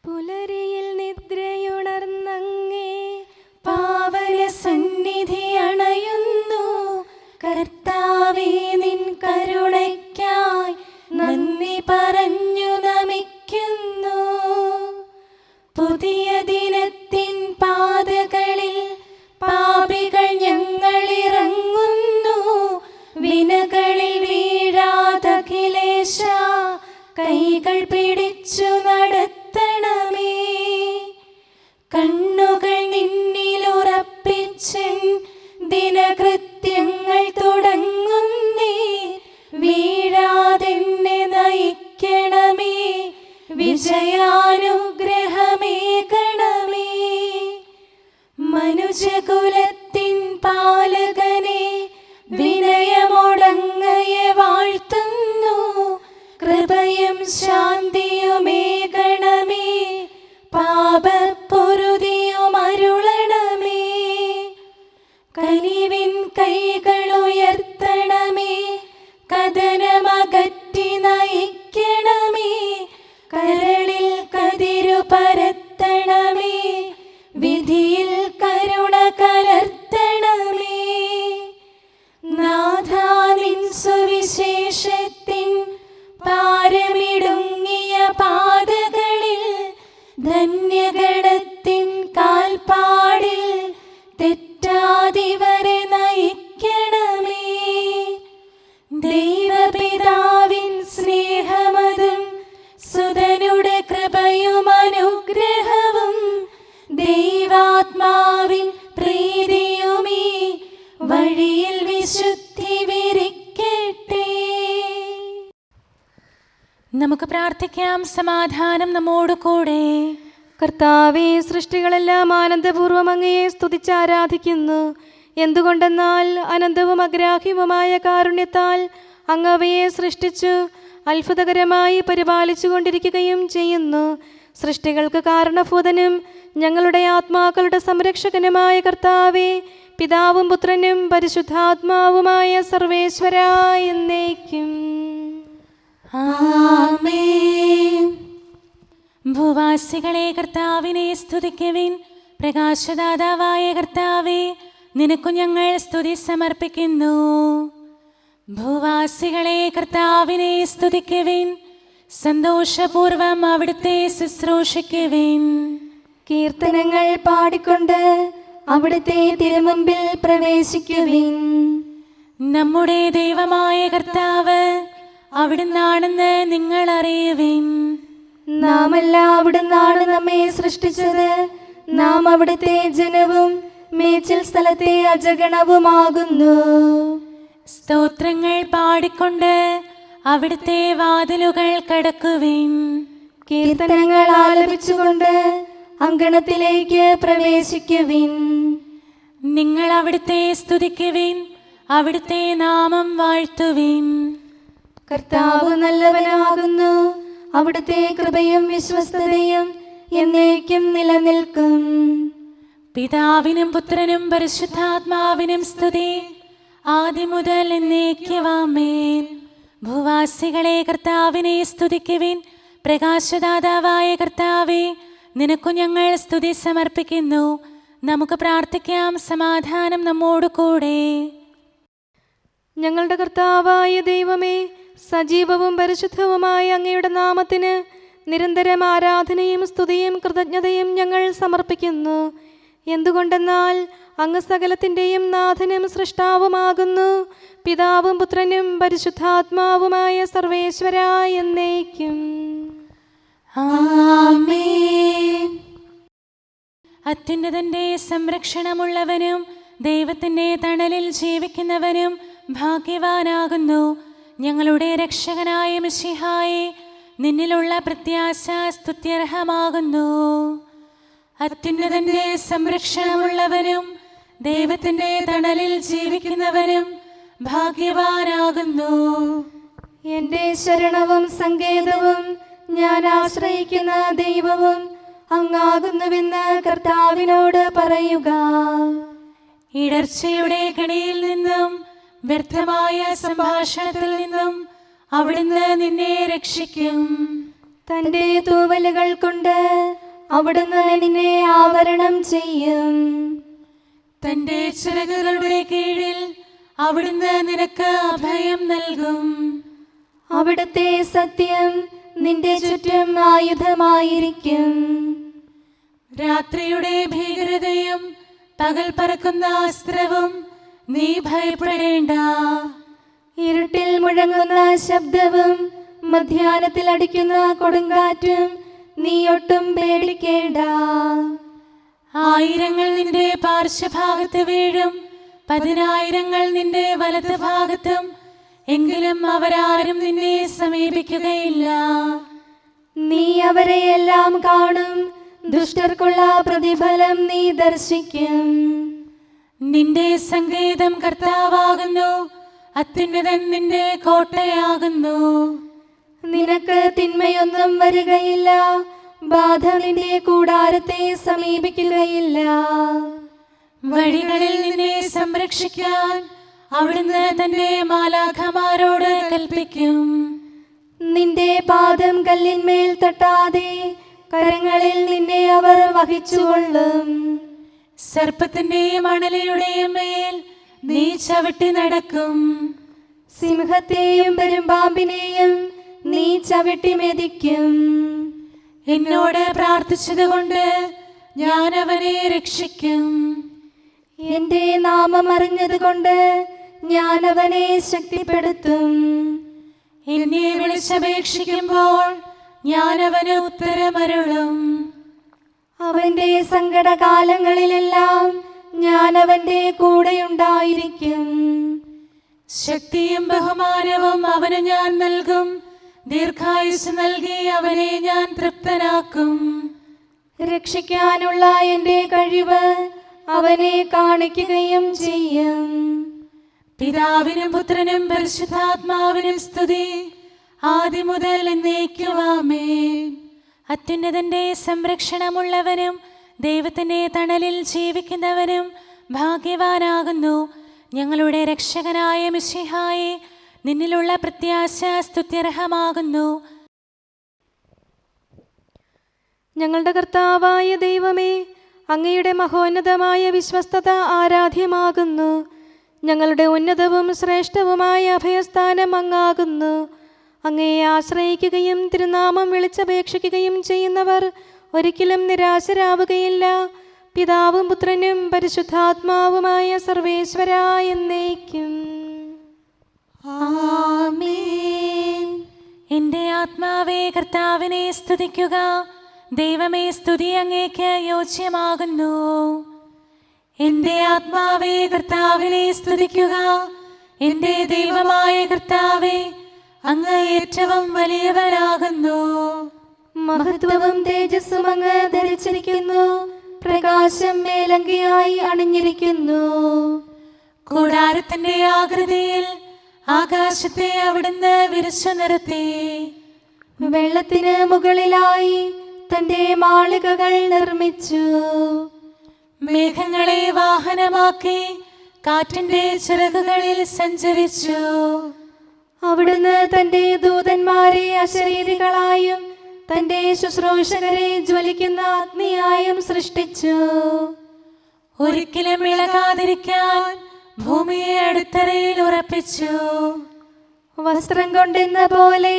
പുലരിയിൽ നിദ്രയുണർന്നങ്ങേ പാവന സന്നിധി അണയുന്നു. കർത്താവേ, നിൻ കരുണയ്ക്കായി നന്ദി പറഞ്ഞു നമിക്കുന്നു. പുതിയ ദിനത്തിൻ പാതകളിൽ പാപികൾ ഞങ്ങളിറങ്ങുന്നു. വിനകളിൽ വീഴാതഖിലേശ കൈകൾ പിടിച്ചു നടത്തണമേ. കണ്ണുകൾ നിന്നിലുറപ്പിച്ചൻ ദിനകൃത്യങ്ങൾ തുടങ്ങുന്നേ. വീഴാതെന്നെ നയിക്കണമേ, വിജയാനുഗ്രഹമേകണമേ. മനുജകുലത്തിൻ പാലകനെ വിനയമൊടങ്ങയെ വാഴ്ത്തുന്നു. കൃപയും ശാന്തിയുമേകണമേ, പാപപ്പൊറുതിയും അരുളണമേ. കനിവിൻ കൈകളുയർത്തണമേ, കഥനമകറ്റി നയിക്കണമേ. കരളിൽ കതിരു പരത്തണമേ, വിധിയിൽ കരുണ കലർത്തണമേ. നാഥാ, നിൻ സുവിശേഷത്തിൻ പാരമിടുങ്ങിയ പാതകളിൽ ധന്യഗണത്തിൻ കാൽപ്പാടിൽ തെറ്റാതിവരെ നയിക്കണമേ. ദൈവപിതാവിൻ സ്നേഹമതും സുതനുടെ കൃപയും അനുഗ്രഹവും ദൈവാത്മാവിൻ പ്രീതിയുമീ വഴിയിൽ വിശുദ്ധി വിരിക്കട്ടെ. നമുക്ക് പ്രാർത്ഥിക്കാം. സമാധാനം നമ്മോട് കൂടെ. കർത്താവേ, സൃഷ്ടികളെല്ലാം ആനന്ദപൂർവ്വം അങ്ങയെ സ്തുതിച്ച് ആരാധിക്കുന്നു. എന്തുകൊണ്ടെന്നാൽ അനന്തവും അഗ്രാഹ്യവുമായ കാരുണ്യത്താൽ അങ്ങ് അവയെ സൃഷ്ടിച്ചു അത്ഭുതകരമായി പരിപാലിച്ചു കൊണ്ടിരിക്കുകയും ചെയ്യുന്നു. സൃഷ്ടികൾക്ക് കാരണഭൂതനും ഞങ്ങളുടെ ആത്മാക്കളുടെ സംരക്ഷകനുമായ കർത്താവേ, പിതാവും പുത്രനും പരിശുദ്ധാത്മാവുമായ സർവേശ്വരാ എന്നേക്കും ആമേൻ. ഭൂവാസികളെ കർത്താവിനെ സ്തുതിക്കുവിൻ. പ്രകാശദാതാവായ കർത്താവേ, നിനക്കു ഞങ്ങൾ സ്തുതി സമർപ്പിക്കുന്നു. ഭൂവാസികളെ കർത്താവിനെ സ്തുതിക്കുവിൻ. സന്തോഷപൂർവം അവിടുത്തെ ശുശ്രൂഷിക്കുവിൻ. കീർത്തനങ്ങൾ പാടിക്കൊണ്ട് അവിടുത്തെ തിരുമുമ്പിൽ പ്രവേശിക്കുവിൻ. നമ്മുടെ ദൈവമായ കർത്താവ് അവിടുന്നാണെന്ന് നിങ്ങൾ അറിയുവിൻ. നാമല്ല അവിടുന്നാണ് നമ്മെ സൃഷ്ടിച്ചത്. നാം അവിടുത്തെ ജനവും മേച്ചിൽ സ്ഥലത്തെ അജഗണവുമാകുന്നു. സ്തോത്രങ്ങൾ പാടിക്കൊണ്ട് അവിടുത്തെ വാതിലുകൾ കടക്കുവിൻ. കീർത്തനങ്ങൾ ആലപിച്ചുകൊണ്ട് അങ്കണത്തിലേക്ക് പ്രവേശിക്കുവിൻ. നിങ്ങൾ അവിടുത്തെ സ്തുതിക്കുവിൻ, അവിടുത്തെ നാമം വാഴ്ത്തുവിൻ. കർത്താവ് നല്ലവനാകുന്നു. അവിടുത്തെ കൃപയും വിശ്വസ്തതയും എന്നേക്കും നിലനിൽക്കും. പിതാവിനും പുത്രനും പരിശുദ്ധാത്മാവിനും സ്തുതി, ആദ്യം മുതൽ എന്നേക്കും ആമേൻ. ഭൂവാസികളെ കർത്താവിനെ സ്തുതിക്കുവിൻ. പ്രകാശദാതാവായ കർത്താവേ, നിനക്കു ഞങ്ങൾ സ്തുതി സമർപ്പിക്കുന്നു. നമുക്ക് പ്രാർത്ഥിക്കാം. സമാധാനം നമ്മോട് കൂടെ. ഞങ്ങളുടെ കർത്താവായ ദൈവമേ, സജീവവും പരിശുദ്ധവുമായ അങ്ങയുടെ നാമത്തിന് നിരന്തരം ആരാധനയും സ്തുതിയും കൃതജ്ഞതയും ഞങ്ങൾ സമർപ്പിക്കുന്നു. എന്തുകൊണ്ടെന്നാൽ അങ്ങ് സകലത്തിൻ്റെയും നാഥനും സൃഷ്ടാവുമാകുന്നു. പിതാവും പുത്രനും പരിശുദ്ധാത്മാവുമായ സർവേശ്വരാ എന്നേക്കും ആമേൻ. അത്യുന്നതന്റെ സംരക്ഷണമുള്ളവനും ദൈവത്തിൻ്റെ തണലിൽ ജീവിക്കുന്നവനും ഭാഗ്യവാനാകുന്നു. ഞങ്ങളുടെ രക്ഷകനായ മിശിഹായേ, നിന്നിലുള്ള പ്രത്യാശ സ്തുത്യർഹമാകുന്നു. അത്യുന്നതന്റെ സംരക്ഷണമുള്ളവനും ദൈവത്തിൻ്റെ തണലിൽ ജീവിക്കുന്നവനും ഭാഗ്യവാനാകുന്നു. എൻ്റെ ശരണവും സങ്കേതവും ഞാൻ ആശ്രയിക്കുന്ന ദൈവവും അങ്ങാകുന്നുവെന്ന് കർത്താവിനോട് പറയുക. ഇടർച്ചയുടെ കണിയിൽ നിന്നും വ്യർത്ഥമായ സംഭാഷണത്തിൽ നിന്നും അവിടുന്ന് നിന്നെ രക്ഷിക്കും. തന്റെ തൂവലുകൾ കൊണ്ട് അവിടുന്ന് നിന്നെ ആവരണം ചെയ്യും. തന്റെ ചിറകുകളുടെ കീഴിൽ അവിടുന്ന് നിനക്ക് അഭയം നൽകും. അവിടുത്തെ സത്യം നിന്റെ ചുറ്റും ആയുധമായിരിക്കും. രാത്രിയുടെ ഭീകരതയും പകൽ പറക്കുന്ന അസ്ത്രവും നീ ഭയപ്പെടേണ്ട. ഇരുട്ടിൽ മുഴങ്ങുന്ന ശബ്ദവും മധ്യാഹ്നത്തിൽ അടിക്കുന്ന കൊടുങ്കാറ്റും നീ ഒട്ടും പേടിക്കേണ്ട. ആയിരങ്ങൾ നിന്റെ പാർശ്വഭാഗത്ത് വീഴും, 10,000 നിന്റെ വലത് ഭാഗത്തും, എങ്കിലും അവരാരും നിന്നെ സമീപിക്കുകയില്ല. നീ അവരെയെല്ലാം കാണും, ദുഷ്ടർക്കുള്ള പ്രതിഫലം നീ ദർശിക്കും. നിന്റെ സങ്കേതം കർത്താവാകുന്നു, അത്യുന്നതൻ നിന്റെ കോട്ടയാകുന്നു. നിനക്ക് തിന്മയൊന്നും വരികയില്ല, ബാധ നിന്റെ കൂടാരത്തെ സമീപിക്കുകയില്ല. വഴികളിൽ നിന്നെ സംരക്ഷിക്കാൻ അവിടുന്ന് തന്റെ മാലാഖമാരോട് കൽപ്പിക്കും. നിന്റെ പാദം കല്ലിന്മേൽ തട്ടാതെ കരങ്ങളിൽ നിന്നെ അവർ വഹിച്ചുകൊള്ളും. സർപ്പത്തിന്റെയും അണലയുടെയും മേൽ നീ ചവിട്ടി നടക്കും. സിംഹത്തെയും പെരുമ്പാമ്പിനെയും നീ ചവിട്ടി മെതിക്കും. എന്നോട് പ്രാർത്ഥിച്ചതുകൊണ്ട് ഞാൻ അവനെ രക്ഷിക്കും. എന്റെ നാമം അറിഞ്ഞതുകൊണ്ട് ഞാൻ അവനെ ശക്തിപ്പെടുത്തും. എന്നെ വിളിച്ചപേക്ഷിക്കുമ്പോൾ ഞാൻ അവന് ഉത്തരമരുളും. അവന്റെ സങ്കടകാലങ്ങളിലെല്ലാം ഞാൻ അവന്റെ കൂടെയുണ്ടായിരിക്കും. ശക്തിയും ബഹുമാനവും അവന് ഞാൻ നൽകും. ദീർഘായുസ് നൽകി അവനെ ഞാൻ തൃപ്തനാക്കും. രക്ഷിക്കാനുള്ള എന്റെ കഴിവ് അവനെ കാണിക്കുകയും ചെയ്യും. പിതാവിനും പുത്രനും പരിശുദ്ധാത്മാവിനും സ്തുതി, ആദ്യം മുതൽ എന്നേക്കും ആമേൻ. അത്യുന്നതന്റെ സംരക്ഷണമുള്ളവനും ദൈവത്തിന്റെ തണലിൽ ജീവിക്കുന്നവനും ഭാഗ്യവാനാകുന്നു ഞങ്ങളുടെ രക്ഷകനായ മിശിഹായെ. നിന്നിലുള്ള പ്രത്യാശ സ്തുത്യർഹമാകുന്നു. ഞങ്ങളുടെ കർത്താവായ ദൈവമേ, അങ്ങയുടെ മഹോന്നതമായ വിശ്വസ്തത ആരാധ്യമാകുന്നു. ഞങ്ങളുടെ ഉന്നതവും ശ്രേഷ്ഠവുമായ അഭയസ്ഥാനം അങ്ങാകുന്നു. അങ്ങയെ ആശ്രയിക്കുകയും തിരുനാമം വിളിച്ചപേക്ഷിക്കുകയും ചെയ്യുന്നവർ ഒരിക്കലും നിരാശരാവുകയില്ല. പിതാവും പുത്രനും പരിശുദ്ധാത്മാവുമായ സർവേശ്വരാ എന്നേക്കും ആമേൻ. എൻ്റെ ആത്മാവേ കർത്താവിനെ സ്തുതിക്കുക. ദൈവമേ, സ്തുതി അങ്ങേക്ക് യോജ്യമാകുന്നു. എൻ്റെ ആത്മാവേ കർത്താവിനെ സ്തുതിക്കുക. എൻ്റെ ദൈവമായ കർത്താവേ, അങ്ങ് ഏറ്റവും വലിയവനാകുന്നു. മഹത്വവും തേജസ്സും അങ്ങ് ധരിച്ചിരിക്കുന്നു. പ്രകാശം മേലങ്കിയായി അണിഞ്ഞിരിക്കുന്നു. കൂടാരത്തിന്റെ ആകൃതിയിൽ ആകാശത്തെ അവിടുന്ന് വിരിച്ചു നിർത്തി. വെള്ളത്തിന് മുകളിലായി തന്റെ മാളികകൾ നിർമ്മിച്ചു. മേഘങ്ങളെ വാഹനമാക്കി കാറ്റിന്റെ ചിറകുകളിൽ സഞ്ചരിച്ചു. അവിടുന്ന് തന്റെ ദൂതന്മാരെ അശരീരികളായും തന്റെ ശുശ്രൂഷകരെ ജ്വലിക്കുന്ന അഗ്നിയായും സൃഷ്ടിച്ചു. ഒരിക്കലും ഇളകാതിരിക്കാൻ ഭൂമിയെ അടിത്തറയിൽ ഉറപ്പിച്ചു. വസ്ത്രം കൊണ്ടെന്ന പോലെ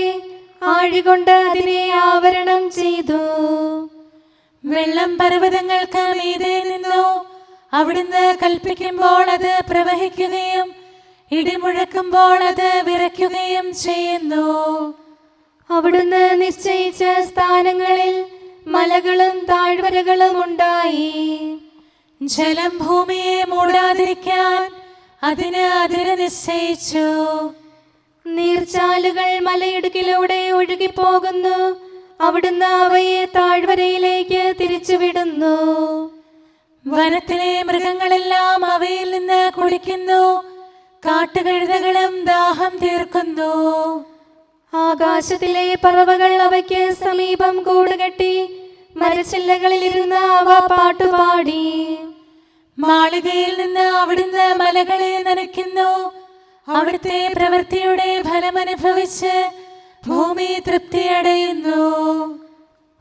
ആഴികൊണ്ട് അതിനെ ആവരണം ചെയ്തു. വെള്ളം പർവ്വതങ്ങൾക്ക് മീതെ നിന്നു. അവിടുന്ന് കൽപ്പിക്കുമ്പോൾ അത് പ്രവഹിക്കുകയും ഇടിമുഴക്കുമ്പോൾ അത് വിറയ്ക്കുകയും ചെയ്യുന്നു. അവിടുന്ന് നിശ്ചയിച്ച സ്ഥാനങ്ങളിൽ മലകളും താഴ്വരകളും ഉണ്ടായി. ജലം ഭൂമിയെ മൂടാതിരിക്കാൻ അതിന് അതിര് നിശ്ചയിച്ചു. നീർച്ചാലുകൾ മലയിടുക്കിലൂടെ ഒഴുകിപ്പോകുന്നു. അവിടുന്ന് അവയെ താഴ്വരയിലേക്ക് തിരിച്ചുവിടുന്നു. വനത്തിലെ മൃഗങ്ങളെല്ലാം അവയിൽ നിന്ന് കുടിക്കുന്നു. കാട്ടുകഴുതകളും ദാഹം തീർക്കുന്നു. ആകാശത്തിലെ പറവകൾ അവയ്ക്ക് സമീപം കൂടുകെട്ടി മരച്ചില്ലകളിലിരുന്ന് അവ പാട്ടുപാടി. മാളികയിൽ നിന്ന് അവിടുന്ന് മലകളെ നനയ്ക്കുന്നു. അവിടുത്തെ പ്രവൃത്തിയുടെ ഫലമനുഭവിച്ച് ഭൂമി തൃപ്തിയടയുന്നു.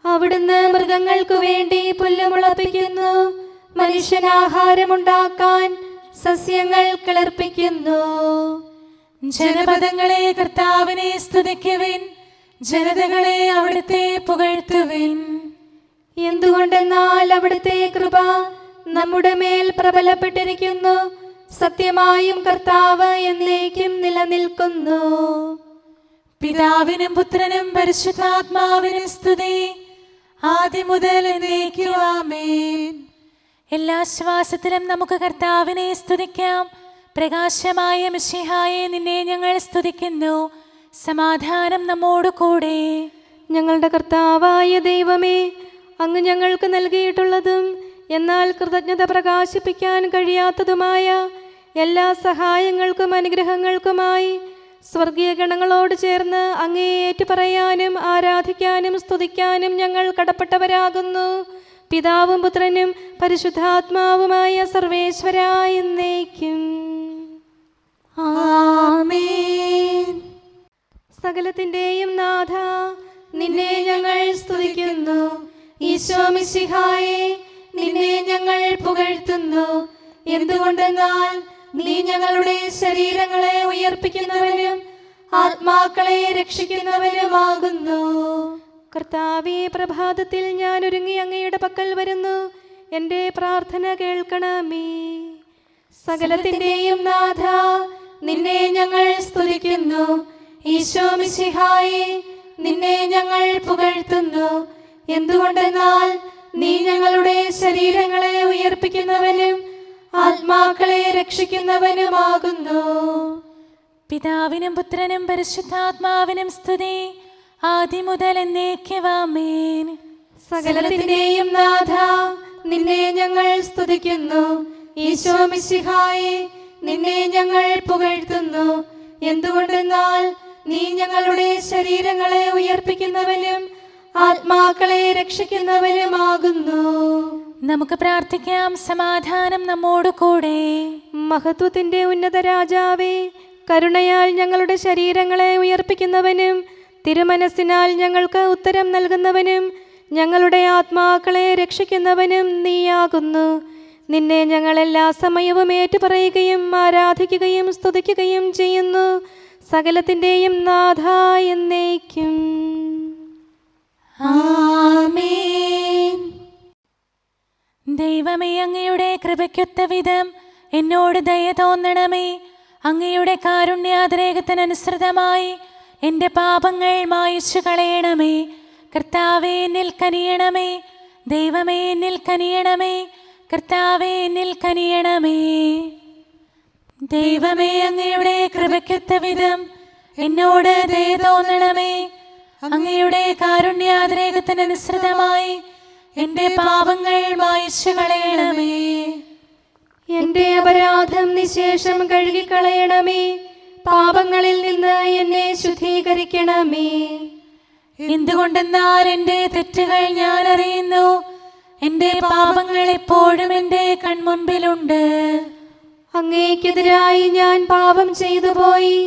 അവിടുന്ന് മൃഗങ്ങൾക്കു വേണ്ടി പുല്ല് മുളപ്പിക്കുന്നു, മനുഷ്യനാഹാരമുണ്ടാക്കാൻ സസ്യങ്ങൾ കിളിർപ്പിക്കുന്നു. ജനപദങ്ങളെ കർത്താവിനെ സ്തുതിക്കുവിൻ, ജനതകളെ അവിടുത്തെ പുകഴ്ത്തുവിൻ. എന്തുകൊണ്ടെന്നാൽ അവിടുത്തെ കൃപ നമ്മുടെ മേൽ പ്രബലപ്പെട്ടിരിക്കുന്നു, സത്യമായും കർത്താവ് എന്നേക്കും നിലനിൽക്കുന്നു. പിതാവിനും പുത്രനും പരിശുദ്ധാത്മാവിനും സ്തുതി, ആദ്യം മുതൽ എന്നേക്കും ആമേൻ. എല്ലാ ശ്വാസത്തിലും നമുക്ക് കർത്താവിനെ സ്തുതിക്കാം. പ്രകാശമായ മിശിഹായെ, നിന്നെ ഞങ്ങൾ സ്തുതിക്കുന്നു. സമാധാനം നമ്മോട് കൂടെ. ഞങ്ങളുടെ കർത്താവായ ദൈവമേ, അങ്ങ് ഞങ്ങൾക്ക് നൽകിയിട്ടുള്ളതും എന്നാൽ കൃതജ്ഞത പ്രകാശിപ്പിക്കാൻ കഴിയാത്തതുമായ എല്ലാ സഹായങ്ങൾക്കും അനുഗ്രഹങ്ങൾക്കുമായി സ്വർഗീയ ഗണങ്ങളോട് ചേർന്ന് അങ്ങേ ഏറ്റുപറയാനും ആരാധിക്കാനും സ്തുതിക്കാനും ഞങ്ങൾ കടപ്പെട്ടവരാകുന്നു. പിതാവും പുത്രനും പരിശുദ്ധാത്മാവുമായ സർവേശ്വരായ എന്നേക്കും ആമേൻ. സകലത്തിന്റെയും നാഥ, നിന്നെ ഞങ്ങൾ സ്തുതിക്കുന്നു. ഈശോ മിശിഹായെ, നിന്നെ ഞങ്ങൾ പുകഴ്ത്തുന്നു. എന്തുകൊണ്ടെന്നാൽ നീ ഞങ്ങളുടെ ശരീരങ്ങളെ ഉയർപ്പിക്കുന്നവനും ആത്മാക്കളെ രക്ഷിക്കുന്നവനുമാകുന്നു. കർത്താവേ, പ്രഭാതത്തിൽ ഞാൻ ഒരുങ്ങി അങ്ങയുടെ പക്കൽ വരുന്നു. എൻ്റെ പ്രാർത്ഥന കേൾക്കണമേ. സകലത്തിന്റെയും നാഥ, നിന്നെ ഞങ്ങൾ സ്തുതിക്കുന്നു. ഈശോ മിശിഹായെ, നിന്നെ ഞങ്ങൾ പുകഴ്ത്തുന്നു. എന്തുകൊണ്ടെന്നാൽ നീ ഞങ്ങളുടെ ശരീരങ്ങളെ ഉയർപ്പിക്കുന്നവനും ആത്മാക്കളെ രക്ഷിക്കുന്നവനുമാകുന്നു. പിതാവിനും പുത്രനും പരിശുദ്ധാത്മാവിനും സ്തുതി, ആദ്യം മുതൽ എന്നേക്കും ആമേൻ. സകലത്തിന്റെയും നാഥ, നിന്നെ ഞങ്ങൾ സ്തുതിക്കുന്നു. ഈശോ മിശിഹായെ, നിന്നെ ഞങ്ങൾ പുകഴ്ത്തുന്നു. എന്തുകൊണ്ടെന്നാൽ നീ ഞങ്ങളുടെ ശരീരങ്ങളെ ഉയർപ്പിക്കുന്നവനും ആത്മാക്കളെ രക്ഷിക്കുന്നവനുമാകുന്നു. നമുക്ക് പ്രാർത്ഥിക്കാം. സമാധാനം നമ്മോട് കൂടെ. മഹത്വത്തിന്റെ ഉന്നത രാജാവേ, കരുണയാൽ ഞങ്ങളുടെ ശരീരങ്ങളെ ഉയർപ്പിക്കുന്നവനും തിരുമനസ്സിനാൽ ഞങ്ങൾക്ക് ഉത്തരം നൽകുന്നവനും ഞങ്ങളുടെ ആത്മാക്കളെ രക്ഷിക്കുന്നവനും നീയാകുന്നു. നിന്നെ ഞങ്ങൾ എല്ലാ സമയവും ഏറ്റുപറയുകയും ആരാധിക്കുകയും സ്തുതിക്കുകയും ചെയ്യുന്നു. സകലത്തിന്റെയും നാഥ എന്നേക്കും ആമേൻ. ദൈവമേ, അങ്ങയുടെ കൃപയ്ക്കൊത്ത വിധം എന്നോട് ദയ തോന്നണമേ. അങ്ങയുടെ കാരുണ്യാതിരേകത്തിനനുസൃതമായി എൻ്റെ പാപങ്ങൾ മായിച്ചു കളയണമേ. കർത്താവേ, എന്നിൽ കനിയണമേ. ദൈവമേ, എന്നിൽ കനിയണമേ. കർത്താവേ, എന്നിൽ കനിയണമേ. ദൈവമേ, അങ്ങയുടെ കൃപയ്ക്കൊത്ത വിധം എന്നോട് ദയ തോന്നണമേ. അങ്ങയുടെ കാരുണ്യാതിരേകത്തിനനുസൃതമായി എൻ്റെ പാപങ്ങൾ മായിച്ചു കളയണമേ. എൻ്റെ അപരാധം നിശേഷം കഴുകിക്കളയണമേ. പാപങ്ങളിൽ നിന്ന് എന്നെ ശുദ്ധീകരിക്കണമേ. എന്തുകൊണ്ടെന്നാൽ എൻ്റെ തെറ്റുകൾ ഞാൻ അറിയുന്നു. എൻ്റെ പാപങ്ങൾ എപ്പോഴും എൻ്റെ കൺമുൻപിലുണ്ട്. അങ്ങേക്കെതിരായി ഞാൻ പാപം ചെയ്തു പോയി.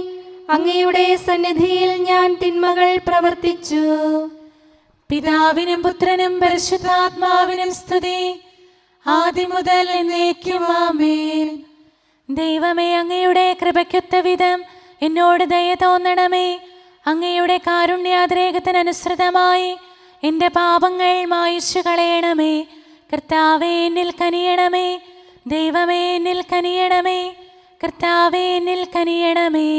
അങ്ങയുടെ സന്നിധിയിൽ ഞാൻ തിന്മകൾ പ്രവർത്തിച്ചു. പിതാവിനും പുത്രനും പരിശുദ്ധാത്മാവിനും സ്തുതി, ആദ്യം മുതൽ എന്നേക്കും ആമേൻ. ദൈവമേ, അങ്ങയുടെ കൃപയ്ക്കൊത്ത വിധം എന്നോട് ദയ തോന്നണമേ. അങ്ങയുടെ കാരുണ്യാതിരേകത്തിനനുസൃതമായി എൻ്റെ പാപങ്ങൾ മായിച്ചു കളയണമേ. കർത്താവേ, എന്നിൽ കനിയണമേ. ദൈവമേ, എന്നിൽ കനിയണമേ. കർത്താവേ, എന്നിൽ കനിയണമേ.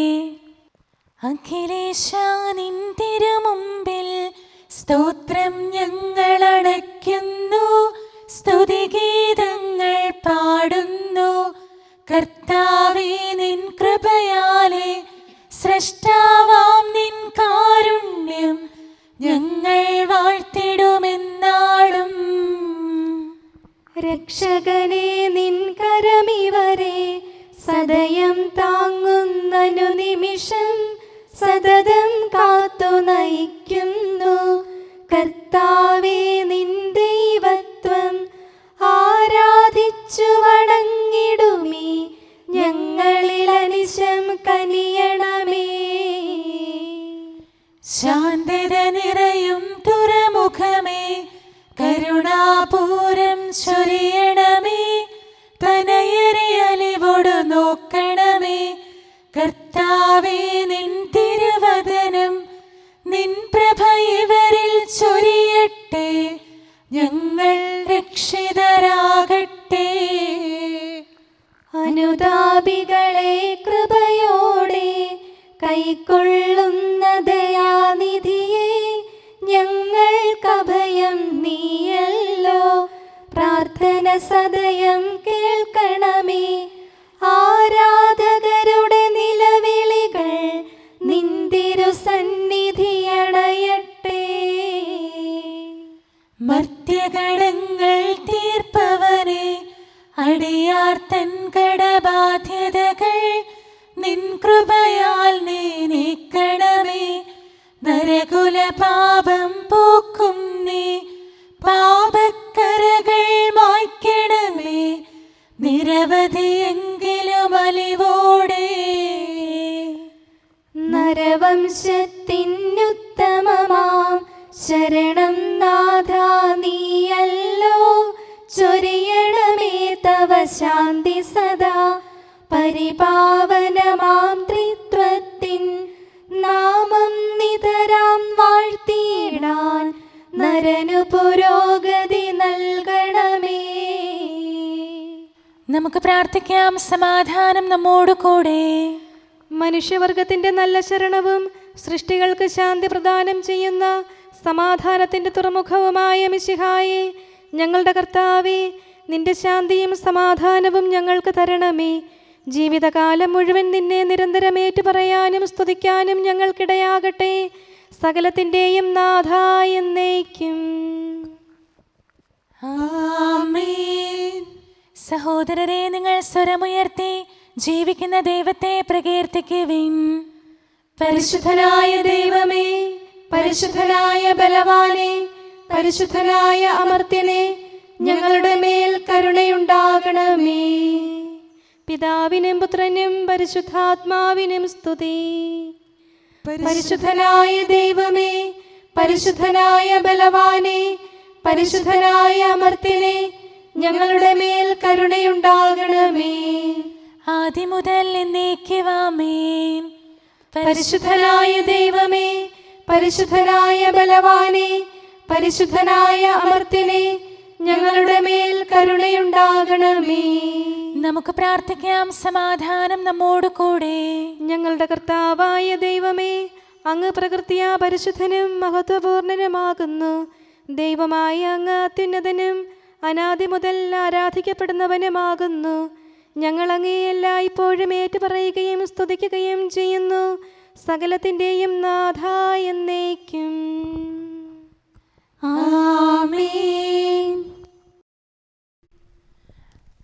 അഖിലേശാ, നിൻ തിരുമുമ്പിൽ സ്തോത്രം ഞങ്ങൾ അണയ്ക്കുന്നു. സ്തുതിഗീതങ്ങൾ പാടുന്നു. കർത്താവേ, നിൻ കൃപയാലെ സ്രഷ്ടാവാം നിൻ കാരുണ്യം ഞങ്ങൾ വാഴ്ത്തിടുമെന്നാളും. രക്ഷകനെ, നിൻ കരമിവരെ സദയം താങ്ങുന്നനു നിമിഷം സതതം കാത്തു നയിക്കുന്നു. കർത്താവേ, നിൻ ദൈവത്വം ആരാധിച്ചു വണങ്ങിടുമീ ഞങ്ങളിൽ അനിശം കനിയണമേ. ശാന്തത നിറയും തുറമുഖമേ, കരുണാപൂരം ചൊരിയണമേ. തനയരെ അലിവോടു നോക്കണമേ. കർത്താവേ, നിൻ തിരുവദനം നിൻ പ്രഭ ഇവരിൽ ചൊരിയട്ടെ. ഞങ്ങൾ രക്ഷിതരാകട്ടെ. അനുതാപികളെ കൃപയോടെ കൈക്കൊള്ളുന്ന ദയാനിധിയെ, ഞങ്ങൾക്കഭയം നീയല്ലോ. പ്രാർത്ഥന സദയം കേൾക്കണമേ. ആരാധകരുടെ നിലവിളികൾ നിന്തിരു സന്നിധിയണയട്ടെ. മർത്യകടങ്ങൾ തീർപ്പവനെ, അടിയാർ തൻ കടബാധ്യതകൾ നിൻ കൃപയാൽ നീ നീക്കണമേ. നരകുല പാപം പോക്കും നീ, പാപക്കരകൾ മായ്ക്കണമേ. നിരവധിയെങ്കിലും അലിവോടെ നരവംശത്തിനുത്തമമാം ശരണം നാഥ നീയല്ലോ. ചൊരിയണമേ തവ ശാന്തി സദാ. പരിപാവനമാം ത്രിത്വത്തിൻ നാമം നിതരാം വാഴ്ത്തിയിടാൻ നരനു പുരോഗതി നൽകണമേ. നമുക്ക് പ്രാർത്ഥിക്കാം. സമാധാനം നമ്മോട് കൂടെ. മനുഷ്യവർഗത്തിന്റെ നല്ല ശരണവും സൃഷ്ടികൾക്ക് ശാന്തി പ്രദാനം ചെയ്യുന്ന സമാധാനത്തിന്റെ തുറമുഖവുമായ മിശിഹായേ, ഞങ്ങളുടെ കർത്താവേ, നിന്റെ ശാന്തിയും സമാധാനവും ഞങ്ങൾക്ക് തരണമേ. ജീവിതകാലം മുഴുവൻ നിന്നെ നിരന്തരം ഏറ്റുപറയാനും സ്തുതിക്കാനും ഞങ്ങൾക്കിടയാകട്ടെ. സകലത്തിൻ്റെയും നാഥ എന്നേക്കും. ആമേൻ. സഹോദരരെ, നിങ്ങൾ സ്വരമുയർത്തി ജീവിക്കുന്ന ദൈവത്തെ പ്രകീർത്തിക്കുവിൻ. പരിശുദ്ധനായ ദൈവമേ, പരിശുദ്ധനായ ബലവാനെ, പരിശുദ്ധനായ അമർത്യനെ, ഞങ്ങളുടെ മേൽ കരുണയുണ്ടാകണമേ. പിതാവിനും പുത്രനും പരിശുദ്ധാത്മാവിനും സ്തുതി. പരിശുദ്ധനായ ദൈവമേ, പരിശുദ്ധനായ ബലവാനെ, പരിശുദ്ധനായ അമർത്യനെ, ഞങ്ങളുടെ മേൽ കരുണയുണ്ടാകണമേ. ആദ്യം മുതൽ എന്നേക്കും ആമേൻ. പരിശുദ്ധനായ ദൈവമേ, പരിശുദ്ധനായ ബലവാനെ, പരിശുദ്ധനായ അമർത്യനെ, ഞങ്ങളുടെ മേൽ കരുണയുണ്ടാകണമേ. നമുക്ക് പ്രാർത്ഥിക്കാം. സമാധാനം നമ്മോട് കൂടെ. ഞങ്ങളുടെ കർത്താവായ ദൈവമേ, അങ്ങ് പ്രകൃതിയാ പരിശുദ്ധനും മഹത്വപൂർണനുമാകുന്നു. ദൈവമായ അങ്ങ് അത്യുന്നതനും അനാദി മുതൽ ആരാധിക്കപ്പെടുന്നവനുമാകുന്നു. ഞങ്ങൾ അങ്ങയെ എല്ലായ്പ്പോഴും ഏറ്റുപറയുകയും സ്തുതിക്കുകയും ചെയ്യുന്നു. സകലത്തിൻ്റെയും നാഥ എന്നേക്കും. ആമേൻ.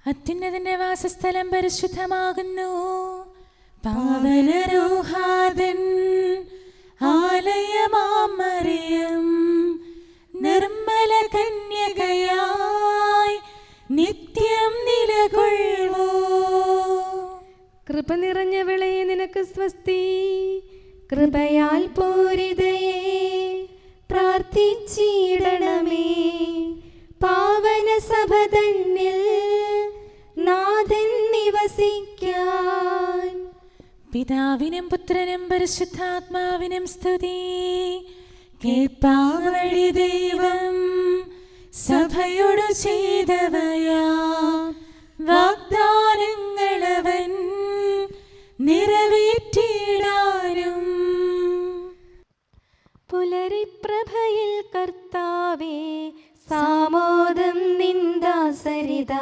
അത്യുന്നതന്റെ വാസസ്ഥലം പരിശുദ്ധമാകുന്നു. പാവനരൂഹാദൻ ആലയമാം മറിയം, നിർമ്മല കന്യകയായി നിത്യം നിലകൊള്ളൂ. കൃപ നിറഞ്ഞവളെ നിനക്ക് സ്വസ്തി. കൃപയാൽ പൂരിതയെ പ്രാർത്ഥിച്ചിടണമേ. പാവന സഭ തന്നിൽ നാഥൻ നിവസിക്കാൻ. പിതാവിനും പുത്രനും പരിശുദ്ധാത്മാവിനും സ്തുതി. കേൾപ്പാവഴി ദൈവം സഭയോടു ചെയ്തവയാ വാഗ്ദാനങ്ങളവൻ നിറവേറ്റിടാനും. പുലരിപ്രഭയിൽ കർത്താവേ, സാമോദം നിന്ദാസരിത.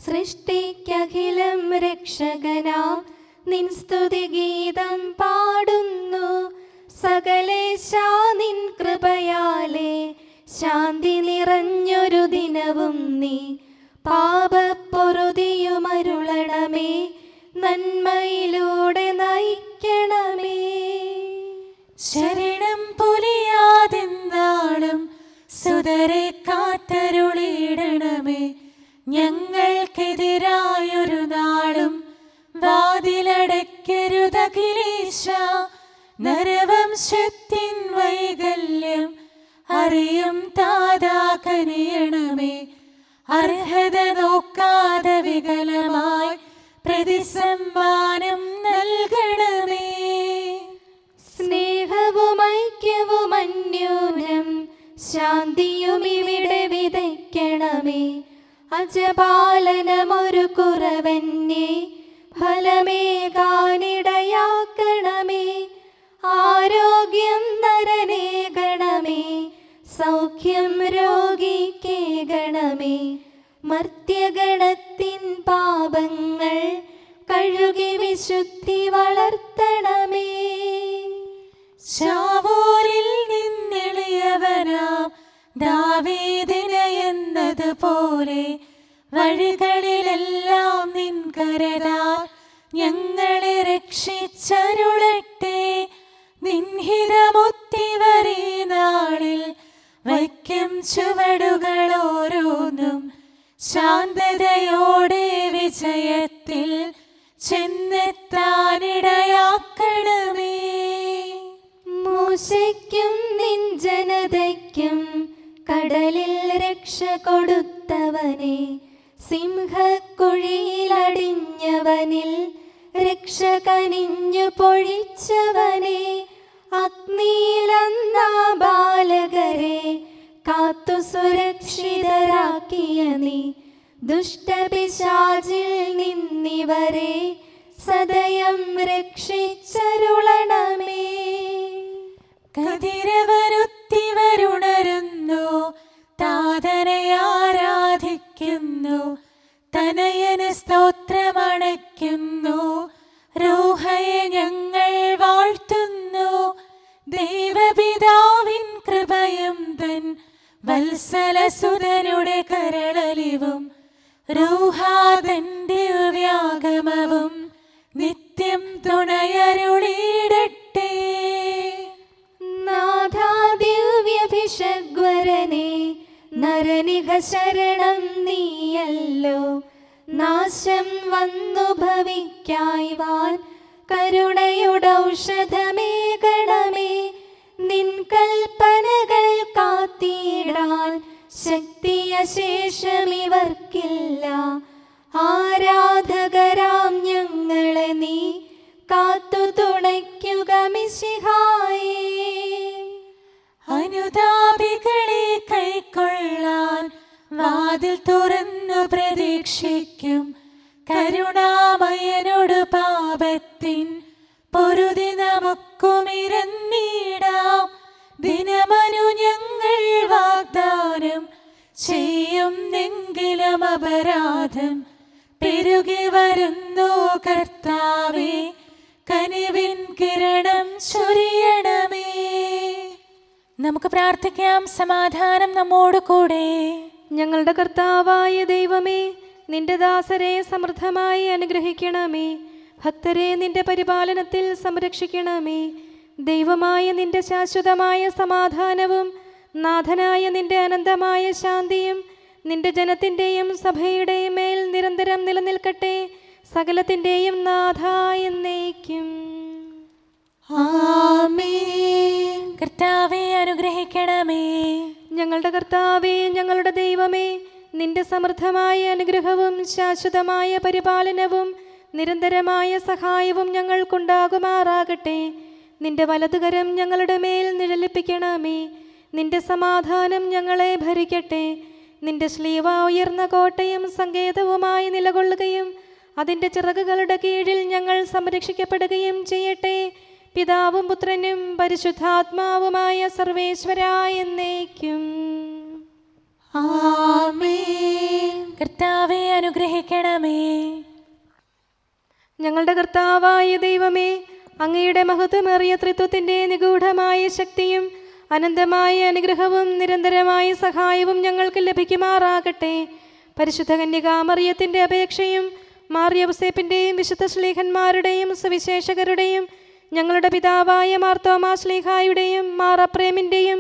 സൃഷ്ടിക്കഖിലം രക്ഷകനാം നിൻ സ്തുതിഗീതം പാടുന്നു. സകലേശാ നിൻ കൃപയാലേ ശാന്തി നിറഞ്ഞൊരു ദിനവും നീ. പാപപ്പൊറുതിയുമരുളണമേ, നന്മയിലൂടെ നയിക്കണമേ. ശരണം പൊലിയാതെന്താളും സുതരെ കാത്തരുളിയിടണമേ. ഞങ്ങൾക്കെതിരായൊരു നാളും വാതിലടയ്ക്കരുതഖിലേശ. നരവംശത്തിൽ ഹൃദയത്തിൻ വൈകല്യം അറിയും താതാ കനിയണമേ. അർഹത നോക്കാതെ വികലമായി പ്രതിസമ്മാനം നൽകണമേ. സ്നേഹവും ഐക്യവും അന്യോന്യം ശാന്തിയും ഇവിടെ വിതയ്ക്കണമേ. അജപാലനമൊരു കുറവന്നെ ഫലമേകാനിടയാക്കണമേ. ആരോഗ്യം നരനേകണമേ, സൗഖ്യം രോഗിക്കേകണമേ. മർത്യഗണത്തിൻ പാപങ്ങൾ കഴുകി വിശുദ്ധി വളർത്തണമേ. ശാവൂരിൽ നിന്നെളിയവനാം ദാവീദിന് എന്നതുപോലെ വഴികളിലെല്ലാം നിൻ കരതാൽ ഞങ്ങളെ രക്ഷിച്ചരുളട്ടെ. നിൻഹിതമൊത്തിവരീ നാളിൽ വയ്ക്കും ചുവടുകൾ ഓരോന്നും ശാന്തതയോടെ വിജയത്തിൽ ചെന്നെത്താനിടയാക്കണമേ. മൂശയ്ക്കും നിൻ ജനതയ്ക്കും കടലിൽ രക്ഷ കൊടുത്തവനെ, സിംഹക്കുഴിയിലടിഞ്ഞവനിൽ രക്ഷ കനിഞ്ഞു പൊഴിച്ചവനെ, അഗ്നിയിലന്നാ ബാലകരെ കാത്തു സുരക്ഷിതരാക്കിയ നീ, ദുഷ്ടപിശാചിൽ നിന്നിവരെ സദയം രക്ഷിച്ചരുളണമേ. കതിരവരുത്തിവരുണരുന്നു, താതനെ ആരാധിക്കുന്നു, തനയന് സ്തോത്രമണയ്ക്കുന്നു. റൂഹയെ ഞങ്ങൾ വാഴ്ത്തുന്നു. ദൈവപിതാവിൻ കൃപയും തൻ വത്സലസുതനുടെ കരളലിവും റൂഹാതന്റെ വ്യാഗമവും നിത്യം തുണയരുളിയിടട്ടെ. നാഥാ ദിവ്യഭിഷഗ്വരനെ നരനിക ശരണം നീയല്ലോ. നാശം വന്നു ഭവിക്കായ്വാൻ കരുണയുടൗഷധമേകണമേ. നിൻ കൽപ്പനകൾ കാത്തിടാൻ ശക്തിയശേഷമിവർക്കില്ല. ആരാധകരാം ഞങ്ങളെ നീ കാത്തു തുണയ്ക്കുക മിശിഹായേ. അനുതാപികളെ കൈക്കൊള്ളാൻ വാതിൽ തുറന്നു പ്രതീക്ഷിക്കും. കരുണാമയനോട് പാപത്തിൻ പൊറുതി നമുക്കുമിരന്നിടാം. ദിനമനു ഞങ്ങൾ വാഗ്ദാനം ചെയ്യുന്നെങ്കിലും അപരാധം പെരുകി വരുന്നു. കർത്താവേ, കനിവിൻ കിരണം ചൊരിയണമേ. നമുക്ക് പ്രാർത്ഥിക്കാം. സമാധാനം നമ്മോട് കൂടെ. ഞങ്ങളുടെ കർത്താവായ ദൈവമേ, നിന്റെ ദാസരെ സമൃദ്ധമായി അനുഗ്രഹിക്കണമേ. ഭക്തരെ നിന്റെ പരിപാലനത്തിൽ സംരക്ഷിക്കണമേ. ദൈവമായ നിന്റെ ശാശ്വതമായ സമാധാനവും നാഥനായ നിന്റെ അനന്തമായ ശാന്തിയും നിന്റെ ജനത്തിൻ്റെയും സഭയുടെയും മേൽ നിരന്തരം നിലനിൽക്കട്ടെ. സകലത്തിൻ്റെയും നാഥ എന്നേക്കും. ആമേൻ. കർത്താവേ, അനുഗ്രഹിക്കണമേ. ഞങ്ങളുടെ കർത്താവേ, ഞങ്ങളുടെ ദൈവമേ, നിന്റെ സമൃദ്ധമായ അനുഗ്രഹവും ശാശ്വതമായ പരിപാലനവും നിരന്തരമായ സഹായവും ഞങ്ങൾക്കുണ്ടാകുമാറാകട്ടെ. നിന്റെ വലതുകരം ഞങ്ങളുടെ മേൽ നിഴലിപ്പിക്കണമേ. നിന്റെ സമാധാനം ഞങ്ങളെ ഭരിക്കട്ടെ. നിന്റെ ശ്ലീവ ഉയർന്ന കോട്ടയും സങ്കേതവുമായി നിലകൊള്ളുകയും അതിൻ്റെ ചിറകുകളുടെ കീഴിൽ ഞങ്ങൾ സംരക്ഷിക്കപ്പെടുകയും ചെയ്യട്ടെ. പിതാവും പുത്രനും പരിശുദ്ധാത്മാവുമായ സർവേശ്വരായ എന്നേക്കും. ആമേൻ. കർത്താവേ, അനുഗ്രഹിക്കണമേ. ഞങ്ങളുടെ കർത്താവായ ദൈവമേ, അങ്ങയുടെ മഹത്വമേറിയ ത്രിത്വത്തിൻ്റെ നിഗൂഢമായ ശക്തിയും അനന്തമായ അനുഗ്രഹവും നിരന്തരമായ സഹായവും ഞങ്ങൾക്ക് ലഭിക്കുമാറാകട്ടെ. പരിശുദ്ധ കന്യകാമറിയത്തിൻ്റെ അപേക്ഷയും മാർയൗസേപ്പിൻ്റെയും വിശുദ്ധ ശ്ലീഹന്മാരുടെയും സുവിശേഷകരുടെയും ഞങ്ങളുടെ പിതാവായ മാർ തോമാ ശ്ലീഹായുടെയും മാർ അപ്രേമിൻ്റെയും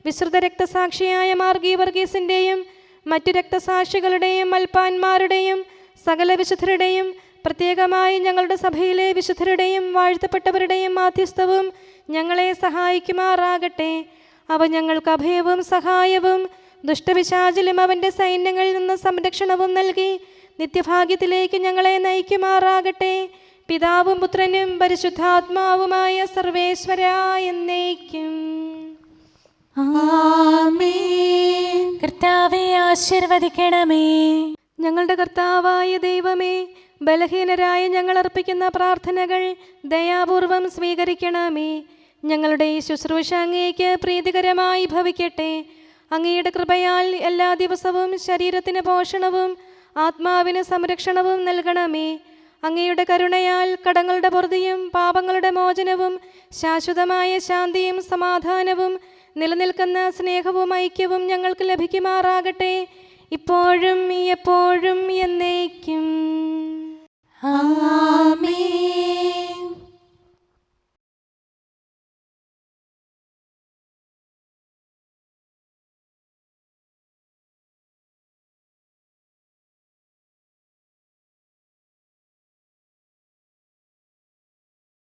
വിശ്രുത രക്തസാക്ഷിയായ മാർ ഗീവർഗീസിൻ്റെയും മറ്റു രക്തസാക്ഷികളുടെയും മൽപ്പാന്മാരുടെയും സകല വിശുദ്ധരുടെയും പ്രത്യേകമായി ഞങ്ങളുടെ സഭയിലെ വിശുദ്ധരുടെയും വാഴ്ത്തപ്പെട്ടവരുടെയും മാധ്യസ്ഥവും ഞങ്ങളെ സഹായിക്കുമാറാകട്ടെ. അവ ഞങ്ങൾക്ക് അഭയവും സഹായവും ദുഷ്ടപിശാചിലും അവൻ്റെ സൈന്യങ്ങളിൽ നിന്ന് സംരക്ഷണവും നൽകി നിത്യഭാഗ്യത്തിലേക്ക് ഞങ്ങളെ നയിക്കുമാറാകട്ടെ. പിതാവും പുത്രനും പരിശുദ്ധാത്മാവുമായ സർവേശ്വരാ എന്നേക്കും. ആമേൻ. കർത്താവേ ആശീർവദിക്കണമേ. ഞങ്ങളുടെ കർത്താവായ ദൈവമേ, ബലഹീനരായ ഞങ്ങൾ അർപ്പിക്കുന്ന പ്രാർത്ഥനകൾ ദയാപൂർവം സ്വീകരിക്കണമേ. ഞങ്ങളുടെ ഈ ശുശ്രൂഷ അങ്ങേക്ക് പ്രീതികരമായി ഭവിക്കട്ടെ. അങ്ങയുടെ കൃപയാൽ എല്ലാ ദിവസവും ശരീരത്തിന് പോഷണവും ആത്മാവിന് സംരക്ഷണവും നൽകണമേ. അങ്ങയുടെ കരുണയാൽ കടങ്ങളുടെ പൊറുതിയും പാപങ്ങളുടെ മോചനവും ശാശ്വതമായ ശാന്തിയും സമാധാനവും നിലനിൽക്കുന്ന സ്നേഹവും ഐക്യവും ഞങ്ങൾക്ക് ലഭിക്കുമാറാകട്ടെ, ഇപ്പോഴും എപ്പോഴും എന്നേക്കും. ആമേൻ.